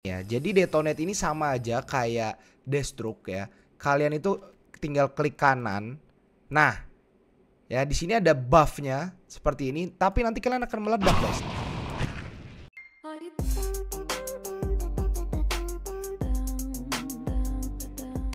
Ya, jadi detonate ini sama aja kayak destruct ya. Kalian itu tinggal klik kanan. Nah, ya di sini ada buffnya seperti ini, tapi nanti kalian akan meledak, guys.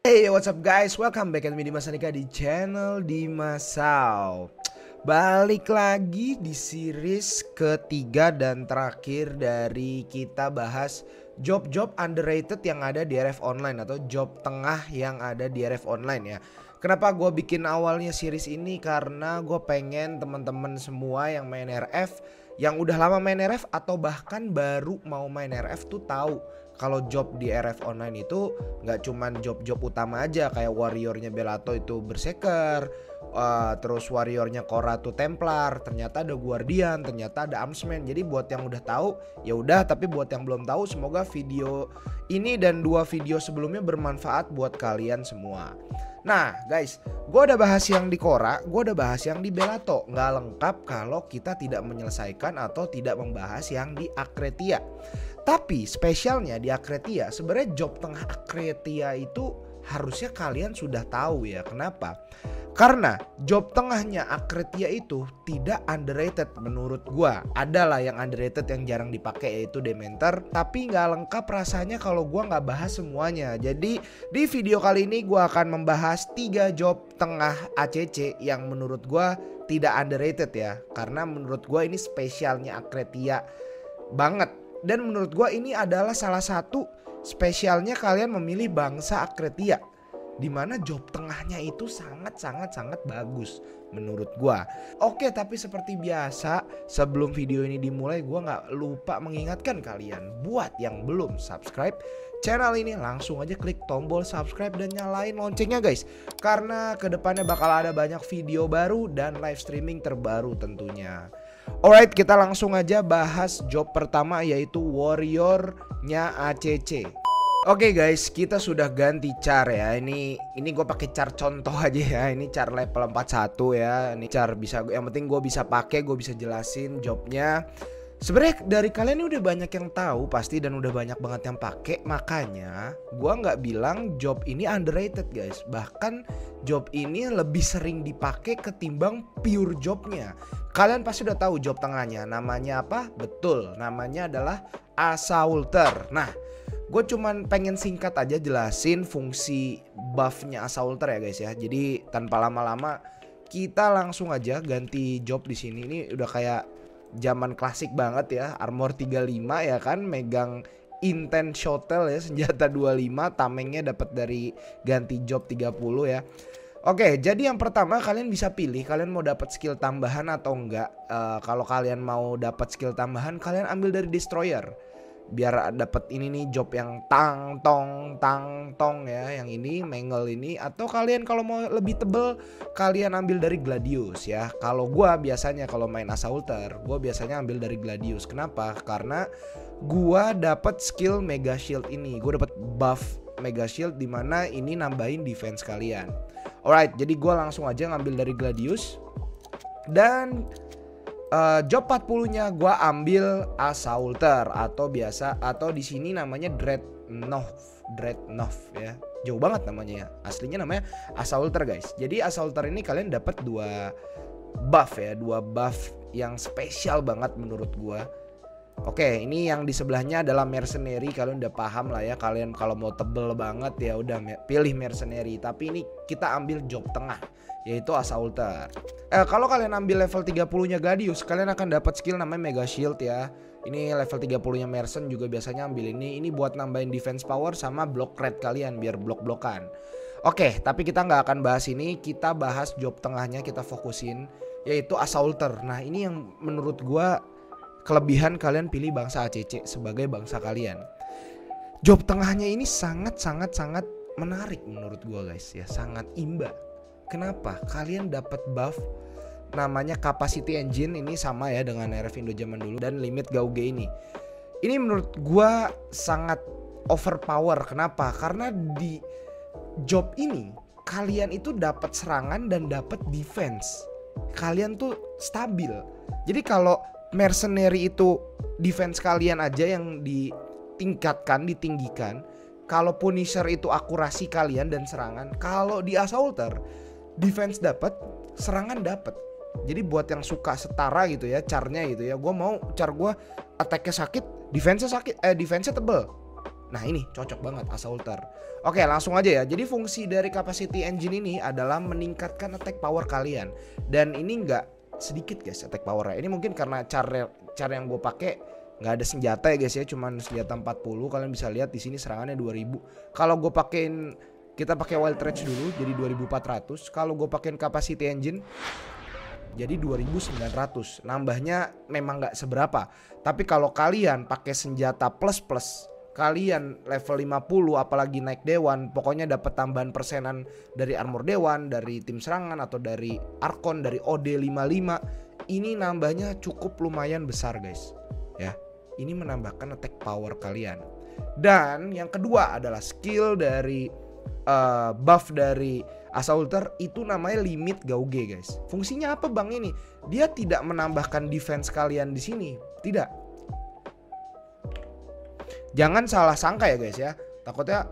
Hey, what's up guys? Welcome back at me Dimas Andika di channel Dimasau. Balik lagi di series ketiga dan terakhir dari kita bahas job-job underrated yang ada di RF Online atau job tengah yang ada di RF Online ya. Kenapa gue bikin awalnya series ini? Karena gue pengen teman-teman semua yang main RF, yang udah lama main RF atau bahkan baru mau main RF tuh tahu kalau job di RF Online itu nggak cuman job-job utama aja kayak warriornya Bellato itu berserker, terus warriornya Korra tuh Templar, ternyata ada Guardian, ternyata ada Armsman. Jadi buat yang udah tahu ya udah, tapi buat yang belum tahu semoga video ini dan dua video sebelumnya bermanfaat buat kalian semua. Nah guys, gue udah bahas yang di Korra, gue udah bahas yang di Bellato. Nggak lengkap kalau kita tidak menyelesaikan atau tidak membahas yang di Akretia. Tapi spesialnya di Akretia, sebenarnya job tengah Akretia itu harusnya kalian sudah tahu ya. Kenapa? Karena job tengahnya Akretia itu tidak underrated menurut gua. Adalah yang underrated yang jarang dipakai yaitu Dementor, tapi nggak lengkap rasanya kalau gua nggak bahas semuanya. Jadi di video kali ini gua akan membahas 3 job tengah ACC yang menurut gua tidak underrated ya. Karena menurut gua ini spesialnya Akretia banget. Dan menurut gua ini adalah salah satu spesialnya kalian memilih bangsa Akretia, dimana job tengahnya itu sangat bagus menurut gua. Oke, tapi seperti biasa sebelum video ini dimulai gua nggak lupa mengingatkan kalian buat yang belum subscribe channel ini langsung aja klik tombol subscribe dan nyalain loncengnya guys, karena kedepannya bakal ada banyak video baru dan live streaming terbaru tentunya. Alright, kita langsung aja bahas job pertama yaitu warriornya ACC. Oke guys, kita sudah ganti char ya. Ini gue pakai char contoh aja ya. Ini char level 41 ya. Ini char bisa, yang penting gue bisa pakai, gue bisa jelasin jobnya. Sebenarnya dari kalian ini udah banyak yang tahu pasti dan udah banyak banget yang pakai. Makanya gue nggak bilang job ini underrated guys. Bahkan job ini lebih sering dipakai ketimbang pure jobnya. Kalian pasti udah tahu job tengahnya. Namanya apa? Betul, namanya adalah Assaulter. Nah, gue cuman pengen singkat aja jelasin fungsi buffnya Assaulter ya guys ya. Jadi tanpa lama-lama kita langsung aja ganti job di sini. Ini udah kayak zaman klasik banget ya, armor 35 ya kan, megang intense shuttle ya, senjata 25, tamengnya dapat dari ganti job 30 ya. Oke, jadi yang pertama kalian bisa pilih kalian mau dapat skill tambahan atau enggak. Kalau kalian mau dapat skill tambahan, kalian ambil dari destroyer biar dapat ini nih job yang tang tong ya, yang ini Mangle ini. Atau kalian kalau mau lebih tebel kalian ambil dari Gladius ya. Kalau gua biasanya kalau main Assaulter gua biasanya ambil dari Gladius. Kenapa? Karena gua dapat skill Mega Shield ini, gua dapat buff Mega Shield dimana ini nambahin defense kalian. Alright, jadi gua langsung aja ngambil dari Gladius. Dan job 40-nya gua ambil Assaulter atau biasa atau di sini namanya Dreadnought ya. Jauh banget namanya ya. Aslinya namanya Assaulter guys. Jadi Assaulter ini kalian dapat 2 buff ya, 2 buff yang spesial banget menurut gua. Oke, ini yang di sebelahnya adalah mercenary. Kalian udah paham lah ya. Kalian kalau mau tebel banget ya udah pilih mercenary. Tapi ini kita ambil job tengah yaitu Assaulter. Kalau kalian ambil level 30-nya Gladius, kalian akan dapat skill namanya Mega Shield ya. Ini level 30-nya Mercen juga biasanya ambil ini. Ini buat nambahin defense power sama block rate kalian biar blok-blokan. Oke, tapi kita nggak akan bahas ini. Kita bahas job tengahnya, kita fokusin yaitu Assaulter. Nah, ini yang menurut gua kelebihan kalian pilih bangsa ACC sebagai bangsa kalian. Job tengahnya ini sangat menarik menurut gua guys ya, sangat imba. Kenapa? Kalian dapat buff namanya Capacity Engine, ini sama ya dengan RF Indo zaman dulu, dan limit Gauge ini. Ini menurut gua sangat overpower. Kenapa? Karena di job ini kalian itu dapat serangan dan dapat defense. Kalian tuh stabil. Jadi kalau mercenary itu defense kalian aja yang di ditinggikan. Kalau Punisher itu akurasi kalian dan serangan, kalau di Assaulter defense dapat, serangan dapat. Jadi buat yang suka setara gitu ya, charnya gitu ya. Gue mau char gue attack-nya sakit, defense-nya tebel. Nah ini cocok banget Assaulter. Oke, langsung aja ya. Jadi fungsi dari Capacity Engine ini adalah meningkatkan attack power kalian. Dan ini nggak sedikit guys attack powernya. Ini mungkin karena cara yang gue pakai nggak ada senjata ya guys ya, cuman senjata 40. Kalian bisa lihat di sini serangannya 2000. Kalau gue kita pakai Wild Rage dulu jadi 2400. Kalau gue pakein Capacity Engine jadi 2900. Nambahnya memang nggak seberapa. Tapi kalau kalian pakai senjata plus, kalian level 50 apalagi naik dewan, pokoknya dapat tambahan persenan dari armor dewan, dari tim serangan atau dari Archon, dari OD 55. Ini nambahnya cukup lumayan besar guys. Ya, ini menambahkan attack power kalian. Dan yang kedua adalah skill dari buff dari Assaulter itu namanya limit gauge guys. Fungsinya apa bang ini? Dia tidak menambahkan defense kalian di sini, tidak. Jangan salah sangka ya guys ya. Takutnya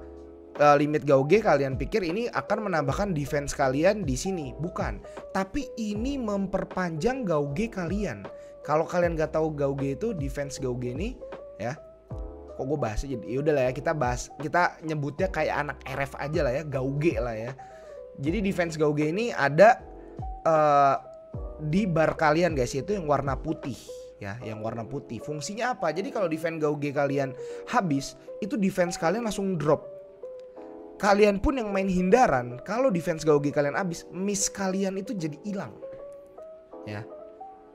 limit gauge kalian pikir ini akan menambahkan defense kalian di sini, bukan. Tapi ini memperpanjang gauge kalian. Kalau kalian gak tahu gauge itu defense gauge ini ya. Kok gue bahas aja? Ya udah lah ya, kita nyebutnya kayak anak RF aja lah ya, gauge lah ya. Jadi defense gauge ini ada di bar kalian guys, itu yang warna putih ya, yang warna putih. Fungsinya apa? Jadi kalau defense gauge kalian habis, itu defense kalian langsung drop. Kalian pun yang main hindaran, kalau defense gauge kalian habis, miss kalian itu jadi hilang. Ya.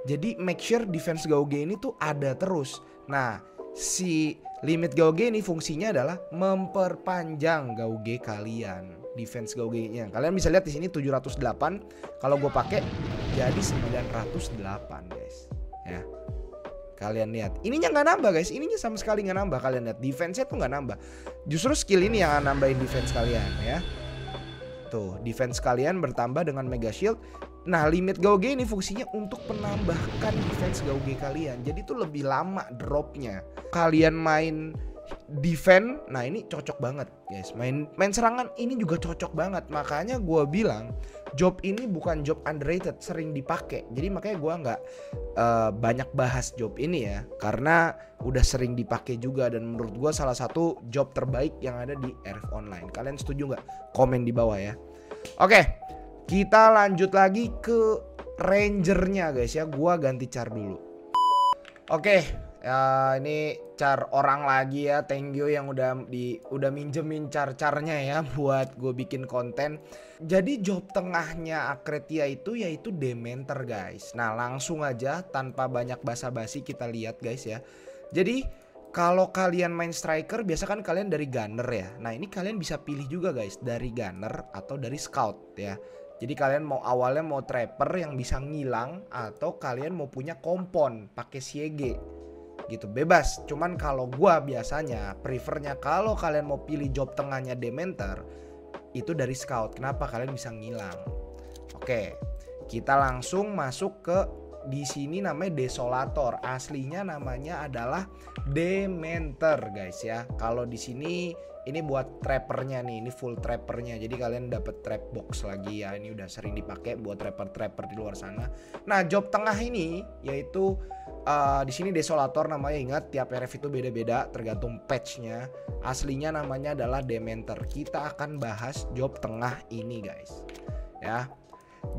Jadi make sure defense gauge ini tuh ada terus. Nah, si limit gauge ini fungsinya adalah memperpanjang gauge kalian. Defense gauge-nya. Kalian bisa lihat di sini 708. Kalau gue pakai jadi 908 guys. Ya. Kalian lihat, ininya nggak nambah guys, ininya sama sekali nggak nambah. Kalian lihat defense-nya tuh nggak nambah. Justru skill ini yang nambahin defense kalian ya. Tuh, defense kalian bertambah dengan mega shield. Nah, limit gauge ini fungsinya untuk menambahkan defense gauge kalian. Jadi tuh lebih lama dropnya. Kalian main defense, nah ini cocok banget guys. Main serangan ini juga cocok banget. Makanya gue bilang job ini bukan job underrated, sering dipakai. Jadi makanya gue nggak banyak bahas job ini ya, karena udah sering dipakai juga. Dan menurut gue salah satu job terbaik yang ada di RF Online. Kalian setuju nggak? Komen di bawah ya. Oke, kita lanjut lagi ke rangernya guys ya. Gue ganti char dulu. Oke. Ya, ini char orang lagi ya. Thank you yang udah minjemin char-charnya ya buat gue bikin konten. Jadi job tengahnya Akretia itu yaitu Dementor guys. Nah, langsung aja tanpa banyak basa-basi kita lihat guys ya. Jadi kalau kalian main striker biasa kan kalian dari gunner ya. Nah, ini kalian bisa pilih juga guys, dari gunner atau dari scout ya. Jadi kalian awalnya mau trapper yang bisa ngilang, atau kalian mau punya kompon pakai siege gitu, bebas. Cuman kalau gua biasanya prefernya kalau kalian mau pilih job tengahnya Dementor itu dari scout. Kenapa? Kalian bisa ngilang. Oke, kita langsung masuk ke di sini namanya Desolator. Aslinya namanya adalah Dementor guys ya. Kalau di sini ini buat trappernya nih, ini full trappernya. Jadi kalian dapat trap box lagi ya. Ini udah sering dipakai buat trapper di luar sana. Nah, job tengah ini yaitu di sini Desolator namanya. Ingat, tiap RF itu beda-beda tergantung patchnya. Aslinya namanya adalah Dementor. Kita akan bahas job tengah ini guys. Ya.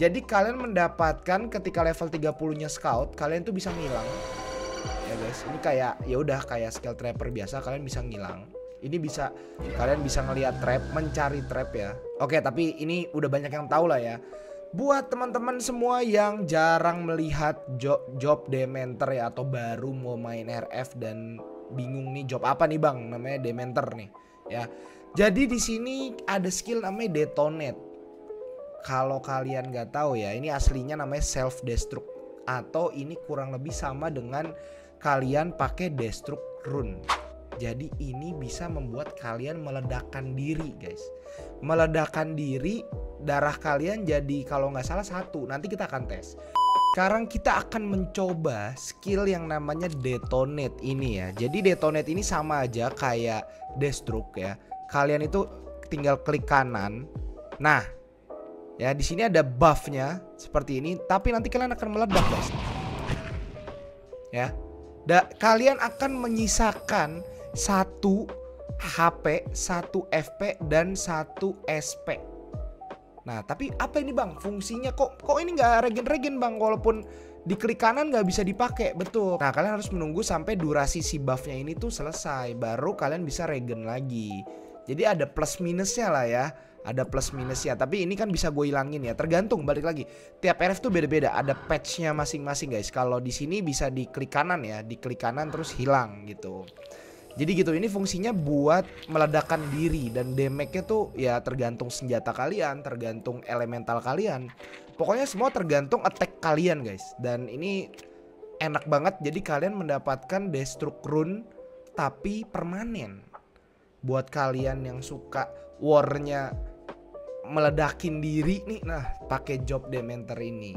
Jadi kalian mendapatkan ketika level 30-nya scout, kalian tuh bisa ngilang. Ya guys, ini kayak ya udah kayak skill trapper biasa, kalian bisa ngilang. Ini bisa kalian bisa ngelihat trap, mencari trap ya. Oke, tapi ini udah banyak yang tahu lah ya. Buat teman-teman semua yang jarang melihat job Dementor ya, atau baru mau main RF dan bingung nih job apa nih bang, namanya Dementor nih ya. Jadi di sini ada skill namanya Detonate. Kalau kalian nggak tahu ya, ini aslinya namanya self destruct, atau ini kurang lebih sama dengan kalian pakai destruct rune. Jadi ini bisa membuat kalian meledakkan diri guys. Meledakkan diri, darah kalian jadi kalau nggak salah 1. Nanti kita akan tes. Sekarang kita akan mencoba skill yang namanya detonate ini ya. Jadi detonate ini sama aja kayak destruct ya. Kalian itu tinggal klik kanan. Nah, ya di sini ada buffnya seperti ini. Tapi nanti kalian akan meledak guys. Ya, kalian akan menyisakan 1 HP, 1 FP dan 1 SP. Nah, tapi apa ini bang? Fungsinya kok ini nggak regen bang? Walaupun diklik kanan nggak bisa dipakai, betul. Nah, kalian harus menunggu sampai durasi si buffnya ini tuh selesai, baru kalian bisa regen lagi. Jadi ada plus minusnya lah ya, ada plus minusnya. Tapi ini kan bisa gue hilangin ya, tergantung balik lagi. Tiap RF tuh beda-beda, ada patchnya masing-masing guys. Kalau di sini bisa diklik kanan ya, diklik kanan terus hilang gitu. Jadi gitu, ini fungsinya buat meledakkan diri dan damage-nya tuh ya tergantung senjata kalian, tergantung elemental kalian. Pokoknya semua tergantung attack kalian guys. Dan ini enak banget, jadi kalian mendapatkan Destruct Rune tapi permanen. Buat kalian yang suka war-nya meledakin diri nih, nah pakai Job Dementor ini.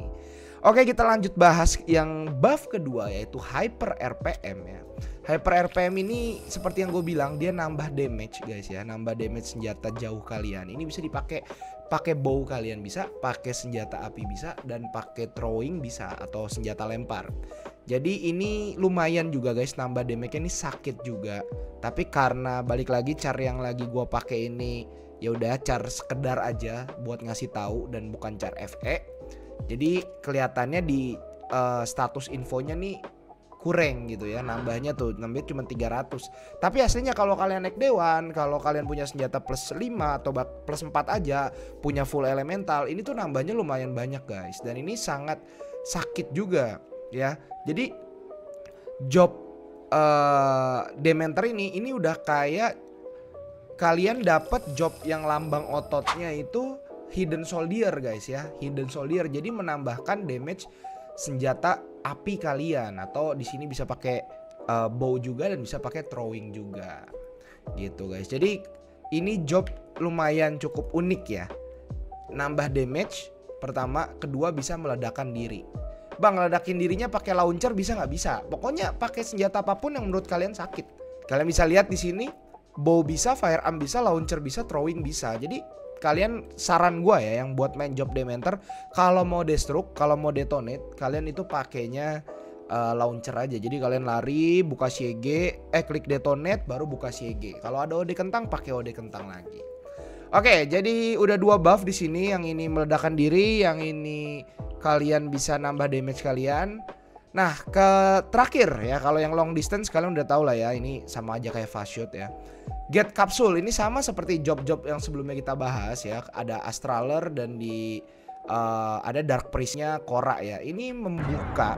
Oke, kita lanjut bahas yang buff kedua yaitu Hyper RPM ya. Hyper RPM ini seperti yang gue bilang, dia nambah damage guys ya, nambah damage senjata jauh kalian. Ini bisa dipakai bow kalian bisa, pakai senjata api bisa, dan pakai throwing bisa atau senjata lempar. Jadi ini lumayan juga guys, nambah damage-nya, ini sakit juga. Tapi karena balik lagi cara yang lagi gue pakai ini ya udah cara sekedar aja buat ngasih tahu dan bukan cara FE. Jadi kelihatannya di status infonya nih kurang gitu ya, nambahnya cuma 300. Tapi aslinya kalau kalian naik dewan, kalau kalian punya senjata plus 5 atau plus 4 aja, punya full elemental, ini tuh nambahnya lumayan banyak guys. Dan ini sangat sakit juga ya. Jadi job Dementor ini udah kayak kalian dapat job yang lambang ototnya itu Hidden Soldier guys ya, Hidden Soldier. Jadi menambahkan damage senjata api kalian, atau di sini bisa pakai bow juga dan bisa pakai throwing juga. Gitu guys. Jadi ini job lumayan cukup unik ya. Nambah damage pertama, kedua bisa meledakkan diri. Bang, ledakin dirinya pakai launcher bisa nggak? Bisa. Pokoknya pakai senjata apapun yang menurut kalian sakit. Kalian bisa lihat di sini, bow bisa, firearm bisa, launcher bisa, throwing bisa. Jadi kalian, saran gue ya yang buat main Job Dementor, kalau mau destruct, kalau mau detonate, kalian itu pakainya launcher aja. Jadi kalian lari, buka CG, klik detonate, baru buka CG. Kalau ada OD kentang, pakai OD kentang lagi. Oke, jadi udah 2 buff di sini. Yang ini meledakkan diri, yang ini kalian bisa nambah damage kalian. Nah, ke terakhir ya, kalau yang long distance kalian udah tahu lah ya, ini sama aja kayak fast shoot ya. Get Capsule ini sama seperti job-job yang sebelumnya kita bahas ya. Ada Astraler dan di ada Dark Priest-nya Korra ya. Ini membuka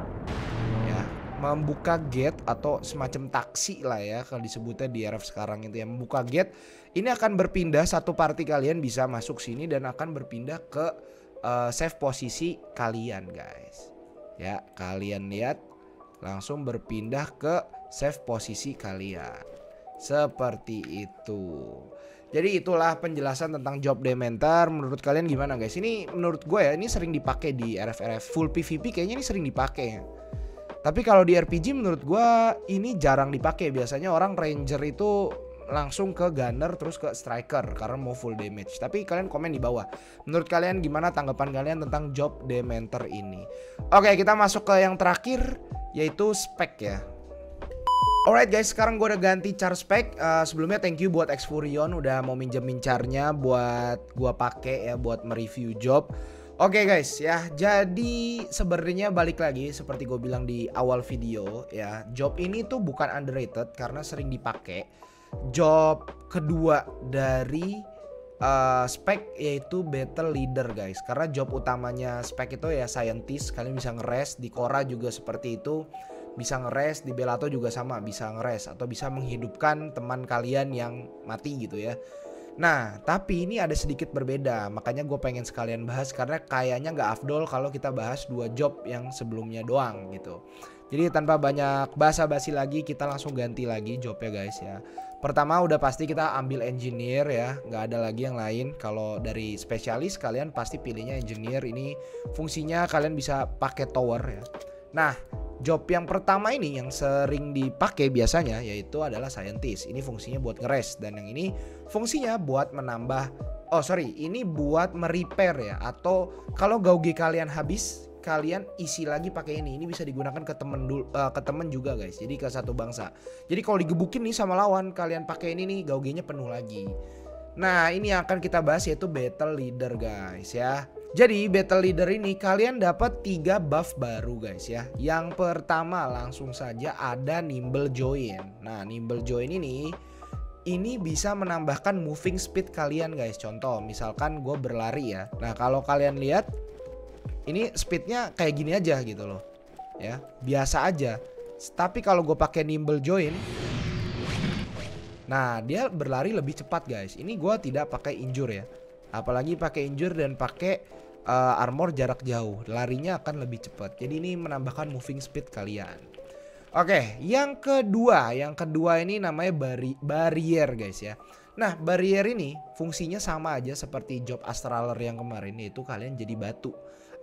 ya, membuka gate atau semacam taksi lah ya kalau disebutnya di RF sekarang itu ya. Membuka gate, ini akan berpindah, satu party kalian bisa masuk sini dan akan berpindah ke save posisi kalian guys. Ya, kalian lihat langsung berpindah ke save posisi kalian. Seperti itu. Jadi itulah penjelasan tentang Job Dementor. Menurut kalian gimana guys? Ini menurut gue ya, ini sering dipakai di RF full PvP, kayaknya ini sering dipakai ya. Tapi kalau di RPG menurut gue ini jarang dipakai. Biasanya orang ranger itu langsung ke gunner terus ke striker karena mau full damage. Tapi kalian komen di bawah, menurut kalian gimana tanggapan kalian tentang Job Dementor ini. Oke, kita masuk ke yang terakhir yaitu spek ya. Alright guys, sekarang gue udah ganti char spek. Sebelumnya thank you buat Xfurion udah mau minjem charnya buat gue pakai ya, buat mereview job. Oke guys ya, jadi sebenarnya balik lagi seperti gue bilang di awal video ya, job ini tuh bukan underrated karena sering dipakai. Job kedua dari spek yaitu Battle Leader guys, karena job utamanya spek itu ya Scientist. Kalian bisa ngeres, di Korra juga seperti itu, bisa ngeres, di Bellato juga sama, bisa ngeres atau bisa menghidupkan teman kalian yang mati gitu ya. Nah, tapi ini ada sedikit berbeda, makanya gue pengen sekalian bahas karena kayaknya nggak afdol kalau kita bahas 2 job yang sebelumnya doang gitu. Jadi tanpa banyak basa-basi lagi, kita langsung ganti lagi jobnya guys ya. Pertama udah pasti kita ambil engineer ya, nggak ada lagi yang lain. Kalau dari spesialis kalian pasti pilihnya engineer. Ini fungsinya kalian bisa pakai tower ya. Nah, job yang pertama ini yang sering dipakai biasanya yaitu adalah scientist. Ini fungsinya buat ngeres, dan yang ini fungsinya buat menambah, ini buat merepair ya. Atau kalau gauge kalian habis, kalian isi lagi pakai ini. Ini bisa digunakan ke temen juga guys. Jadi ke satu bangsa. Jadi kalau digebukin nih sama lawan, kalian pakai ini nih, gaugenya penuh lagi. Nah, ini yang akan kita bahas yaitu battle leader guys ya. Jadi battle leader ini kalian dapat 3 buff baru guys ya. Yang pertama langsung saja ada nimble join. Nah, nimble join ini bisa menambahkan moving speed kalian guys. Contoh misalkan gue berlari ya. Nah, kalau kalian lihat ini speednya kayak gini aja gitu loh ya, biasa aja. Tapi kalau gue pakai nimble join, nah dia berlari lebih cepat guys. Ini gue tidak pakai injure ya, apalagi pakai injure dan pakai armor jarak jauh, larinya akan lebih cepat. Jadi ini menambahkan moving speed kalian. Oke, yang kedua ini namanya barrier guys ya. Nah, barrier ini fungsinya sama aja seperti job astraler yang kemarin, yaitu kalian jadi batu.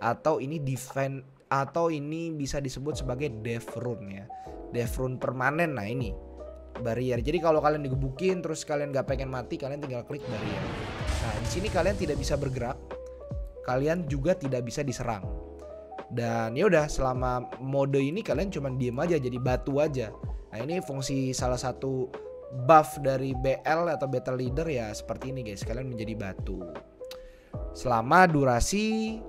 Atau ini defend, atau ini bisa disebut sebagai death rune ya. Death rune permanen. Nah, ini barrier. Jadi kalau kalian digebukin terus kalian gak pengen mati, kalian tinggal klik barrier. Nah, di sini kalian tidak bisa bergerak. Kalian juga tidak bisa diserang. Dan ya udah, selama mode ini kalian cuma diem aja, jadi batu aja. Nah, ini fungsi salah satu buff dari BL atau battle leader ya, seperti ini guys. Kalian menjadi batu selama durasi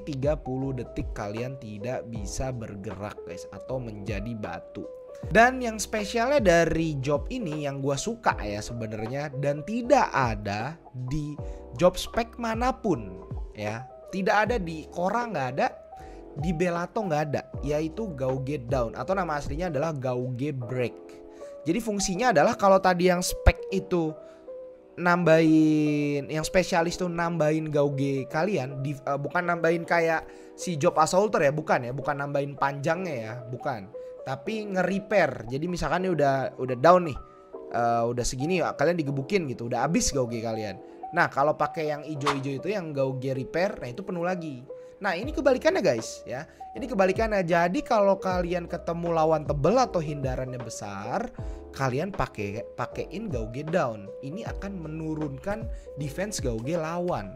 30 detik kalian tidak bisa bergerak guys, atau menjadi batu. Dan yang spesialnya dari job ini yang gue suka ya sebenarnya, dan tidak ada di job spek manapun ya, tidak ada di Korra, nggak ada di Bellato, nggak ada, yaitu Gauge Down atau nama aslinya adalah Gauge Break. Jadi fungsinya adalah kalau tadi yang spek itu nambahin, yang spesialis tuh nambahin gauge kalian, bukan nambahin kayak si job assaulter ya, bukan nambahin panjangnya ya, bukan, tapi nge-repair. Jadi misalkan ini udah down nih, udah segini ya, kalian digebukin gitu, udah habis gauge kalian. Nah, kalau pakai yang ijo-ijo itu yang gauge repair, nah itu penuh lagi. Nah, ini kebalikannya guys ya. Ini kebalikannya. Jadi kalau kalian ketemu lawan tebel atau hindarannya besar, kalian pakein gauge down. Ini akan menurunkan defense gauge lawan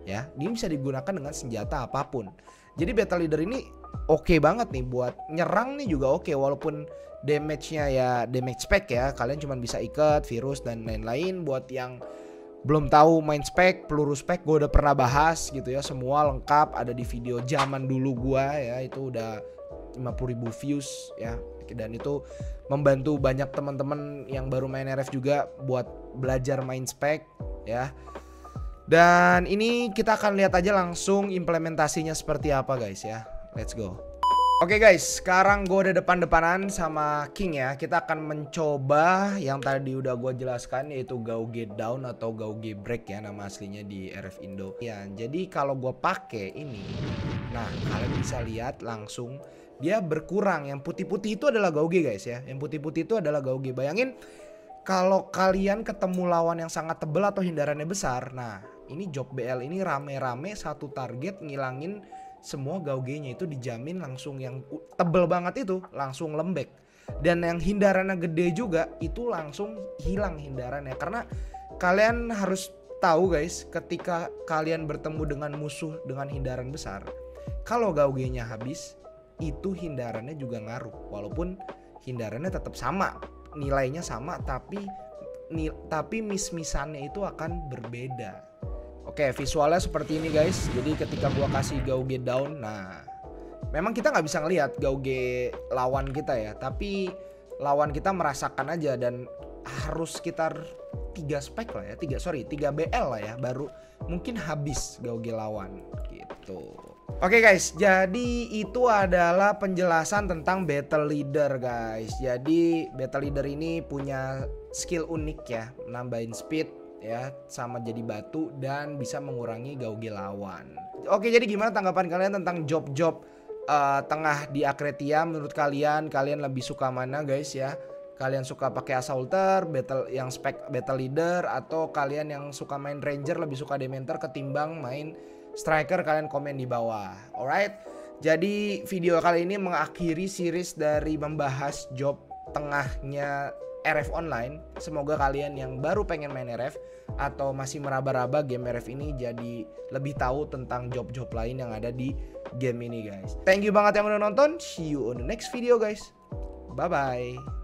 ya. Ini bisa digunakan dengan senjata apapun. Jadi battle leader ini oke banget nih buat nyerang nih juga oke, walaupun damage-nya ya damage spec ya. Kalian cuma bisa ikat, virus dan lain-lain. Buat yang belum tahu main spek, peluru spek gue udah pernah bahas gitu ya, semua lengkap ada di video zaman dulu gue ya, itu udah 50.000 views ya, dan itu membantu banyak teman-teman yang baru main RF juga buat belajar main spek ya. Dan ini kita akan lihat aja langsung implementasinya seperti apa guys ya, let's go. Oke guys, sekarang gue udah depan-depanan sama King ya. Kita akan mencoba yang tadi udah gue jelaskan, yaitu Gauge Down atau Gauge Break ya, nama aslinya di RF Indo ya. Jadi kalau gue pakai ini, nah kalian bisa lihat langsung dia berkurang. Yang putih-putih itu adalah Gauge guys ya. Yang putih-putih itu adalah Gauge. Bayangin kalau kalian ketemu lawan yang sangat tebel atau hindarannya besar. Nah, ini job BL ini rame-rame satu target ngilangin semua gaugenya, itu dijamin langsung. Yang tebel banget itu langsung lembek, dan yang hindarannya gede juga itu langsung hilang hindarannya. Karena kalian harus tahu guys, ketika kalian bertemu dengan musuh dengan hindaran besar, kalau gaugenya habis itu hindarannya juga ngaruh. Walaupun hindarannya tetap sama, nilainya sama, tapi miss-missannya itu akan berbeda. Oke, visualnya seperti ini guys. Jadi ketika gua kasih Gauge Down, nah memang kita nggak bisa ngelihat Gauge lawan kita ya, tapi lawan kita merasakan aja, dan harus sekitar 3 spek lah ya, 3 BL lah ya, baru mungkin habis Gauge lawan gitu. Oke guys, jadi itu adalah penjelasan tentang battle leader guys. Jadi battle leader ini punya skill unik ya, nambahin speed ya, sama jadi batu, dan bisa mengurangi gauge lawan. Oke, jadi gimana tanggapan kalian tentang job-job tengah di Akretia, menurut kalian lebih suka mana guys ya? Kalian suka pakai assaulter, battle yang spek battle leader, atau kalian yang suka main ranger lebih suka dementor ketimbang main striker? Kalian komen di bawah. Alright. Jadi video kali ini mengakhiri series dari membahas job tengahnya RF Online. Semoga kalian yang baru pengen main RF atau masih meraba-raba game RF ini jadi lebih tahu tentang job-job lain yang ada di game ini guys. Thank you banget yang udah nonton. See you on the next video guys. Bye bye.